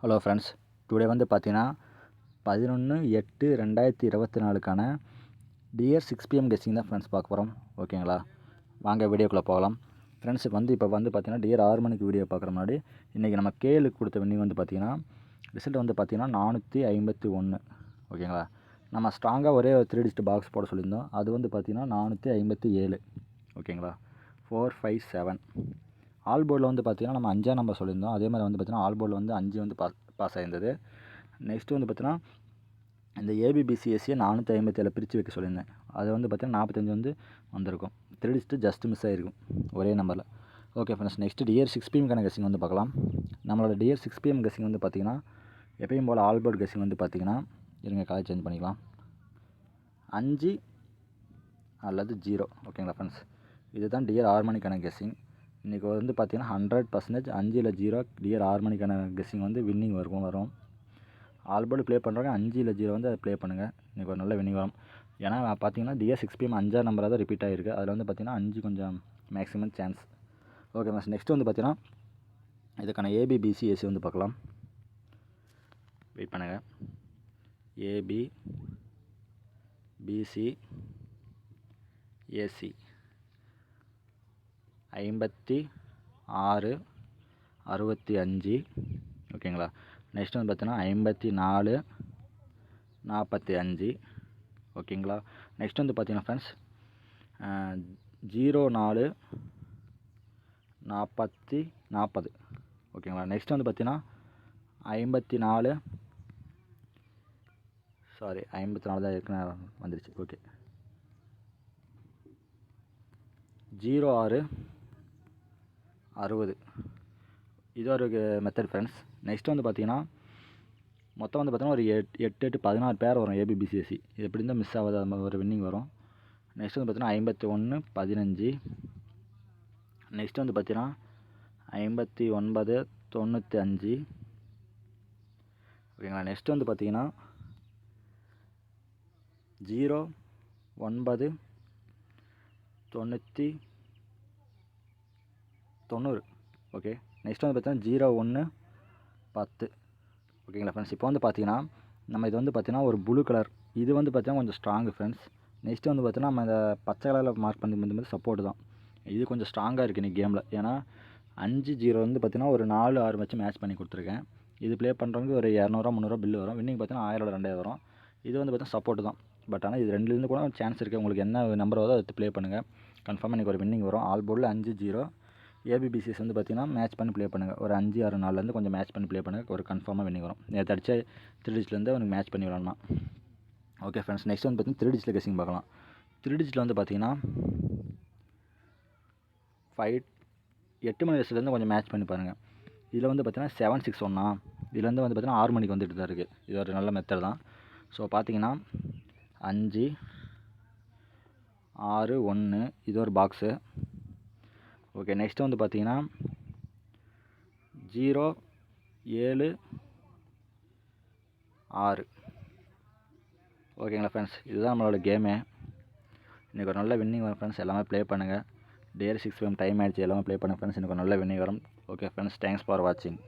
Hello friends, today வந்து பார்த்தீங்கன்னா 11/8/2024க்கான dear 6 PM guessing தான் ஃப்ரெண்ட்ஸ் பார்க்க போகிறோம். ஓகேங்களா, வாங்க வீடியோக்குள்ளே போகலாம். ஃப்ரெண்ட்ஸ் இப்போ வந்து பார்த்தீங்கன்னா டியர் 6 மணிக்கு வீடியோ பார்க்குற முன்னாடி இன்றைக்கி நம்ம கேளுக்கு கொடுத்த வின்னிங் வந்து பார்த்தீங்கன்னா ரிசல்ட் வந்து பார்த்தீங்கன்னா 451. ஓகேங்களா, நம்ம ஸ்ட்ராங்காக ஒரே 3 டிஜிட் பாக்ஸ் போட சொல்லியிருந்தோம். அது வந்து பார்த்தீங்கன்னா 457. ஓகேங்களா, 457. ஆல் போர்டில் வந்து பார்த்தீங்கன்னா நம்ம 5ஆம் நம்பர் சொல்லியிருந்தோம். அதே மாதிரி வந்து பார்த்தீங்கன்னா ஆல் போர்டில் வந்து 5 வந்து பாஸ் ஆகிருந்தது. நெக்ஸ்ட்டு வந்து பார்த்தீங்கன்னா இந்த ஏபிபிசிஎஸ்சியை 457 பிரித்து வைக்க சொல்லியிருந்தேன். அது வந்து பார்த்தீங்கன்னா 45 வந்து வந்திருக்கும். 3 டிஜிட் ஜஸ்ட் மிஸ் ஆகிருக்கும் ஒரே நம்பரில். Okay friends, next dear 6 PM guessing வந்து பார்க்கலாம். நம்மளோட டியர் 6 PM கெஸ்ஸிங் வந்து பார்த்தீங்கன்னா எப்பயும் போல் ஆல் போர்டு கெஸ்ஸிங் வந்து பார்த்தீங்கன்னா இருங்க கலர் சேஞ்ச் பண்ணிக்கலாம், 5 அல்லது 0. ஓகேங்களா ஃப்ரெண்ட்ஸ், இதுதான் டியர் 6 மணிக்கான கெஸ்ஸிங். இன்றைக்கி வந்து பார்த்தீங்கன்னா 100% 5 இல்லை 0 டியர் 6 மணிக்கான கெஸ்ஸிங் வந்து வின்னிங் வரும். ஆல் போர்டு ப்ளே பண்ணுறாங்க, 5 இல்லை 0 வந்து அதை ப்ளே பண்ணுங்கள். இன்றைக்கி ஒரு நல்ல வின்னிங் வரும். ஏன்னா பார்த்தீங்கன்னா டியர் 6 PM 5ஆம் நம்பராக தான் ரிப்பீட் ஆகிருக்கு. அதில் வந்து பார்த்தீங்கன்னா 5 கொஞ்சம் maximum chance. Okay friends, next வந்து பார்த்தீங்கன்னா இதுக்கான ஏபிபிசிஎஸ்சி வந்து பார்க்கலாம். வெயிட் பண்ணுங்கள். AB BC AC 56 65. ஓகேங்களா, நெக்ஸ்ட் வந்து பார்த்தீங்கன்னா 54 45. ஓகேங்களா, நெக்ஸ்ட் வந்து பார்த்தீங்கன்னா ஃப்ரெண்ட்ஸ் 04 40. ஓகேங்களா, நெக்ஸ்ட் வந்து பார்த்தீங்கன்னா 54 தான் ஏற்கனவே வந்துருச்சு. ஓகே, 06 60. இது ஒரு மெத்தட் ஃப்ரெண்ட்ஸ். நெக்ஸ்ட் வந்து பார்த்தீங்கன்னா மொத்தம் வந்து பார்த்தீங்கன்னா ஒரு 8 16 பேர் வரும் ஏபிபிசிஎஸ்சி. இது எப்படி இருந்தால் மிஸ் ஆகாது, அது மாதிரி ஒரு வின்னிங் வரும். நெக்ஸ்ட் வந்து பார்த்தீங்கன்னா 51 15. நெக்ஸ்ட் வந்து பார்த்தீங்கன்னா 59 95. ஓகேங்களா, நெக்ஸ்ட் வந்து பார்த்தீங்கன்னா 09 90. ஓகே, நெக்ஸ்ட் வந்து பார்த்தீங்கன்னா 01 10. ஓகேங்களா ஃப்ரெண்ட்ஸ், இப்போ வந்து பார்த்தீங்கன்னா நம்ம இது வந்து பார்த்தீங்கன்னா ஒரு ப்ளூ கலர், இது வந்து பார்த்தீங்கன்னா கொஞ்சம் ஸ்ட்ராங்கு ஃப்ரெண்ட்ஸ். நெக்ஸ்ட்டு வந்து பார்த்தீங்கன்னா நம்ம இந்த பச்சை கலரில் மார்க் பண்ணி மாதிரி சப்போர்ட் தான். இது கொஞ்சம் ஸ்ட்ராங்காக இருக்குது இன்றைக்கி கேமில். ஏன்னா 5 0 வந்து பார்த்தீங்கன்னா ஒரு 4 6 வச்சு மேட்ச் பண்ணி கொடுத்துருக்கேன். இது ப்ளே பண்ணுறவங்க ஒரு 200 300 பில்லு வரும். வின்னிங் பார்த்தீங்கன்னா 1000 2000 வரும். இது வந்து பார்த்தீங்கன்னா சப்போர்ட் தான். பட் ஆனால் இது ரெண்டுலேருந்து கூட சான்ஸ் இருக்குது. உங்களுக்கு என்ன நம்பர் வருதோ அதை ப்ளே பண்ணுங்கள். கன்ஃபார்மாக இன்றைக்கி ஒரு வின்னிங் வரும். ஆல் போர்டில் 5 0. ஏபிபிசிஎஸ் வந்து பார்த்தீங்கன்னா மேட்ச் பண்ணி ப்ளே பண்ணுங்கள். ஒரு 5 6 4லேருந்து கொஞ்சம் மேட்ச் பண்ணி ப்ளே பண்ணுங்கள். ஒரு கன்ஃபார்மாக வின்னிங் வரும். நேற்று அடிச்ச 3 டிஜிட்லேருந்து உனக்கு மேட்ச் பண்ணி விளாட்லாம். ஓகே ஃப்ரெண்ட்ஸ், நெக்ஸ்ட் வந்து பார்த்தீங்கன்னா 3 டிஜிட்டில் கெஸ்ஸிங் பார்க்கலாம். 3 டிஜிட்டில் வந்து பார்த்தீங்கன்னா 8 மணி வயசுலேருந்து கொஞ்சம் மேட்ச் பண்ணி பாருங்கள். இதில் வந்து பார்த்தீங்கன்னா 761. இதுலேருந்து வந்து பார்த்தீங்கன்னா 6 மணிக்கு வந்துட்டு தான் இருக்குது. இது ஒரு நல்ல மெத்தட் தான். ஸோ பார்த்தீங்கன்னா 5 6 1 இது ஒரு பாக்ஸு. ஓகே, நெக்ஸ்ட்டு வந்து பார்த்தீங்கன்னா 0 7 6. ஓகேங்களா ஃப்ரெண்ட்ஸ், இதுதான் நம்மளோட கேமு. இன்றைக்கி ஒரு நல்ல வின்னிங் வரும் ஃப்ரெண்ட்ஸ். எல்லாமே ப்ளே பண்ணுங்கள். டியர் 6 PM டைம் ஆகிடுச்சு, எல்லாமே ப்ளே பண்ணுங்கள் ஃப்ரெண்ட்ஸ். எனக்கு ஒரு நல்ல வின்னிங் வரும். ஓகே ஃப்ரெண்ட்ஸ், தேங்க்ஸ் ஃபார் வாட்சிங்.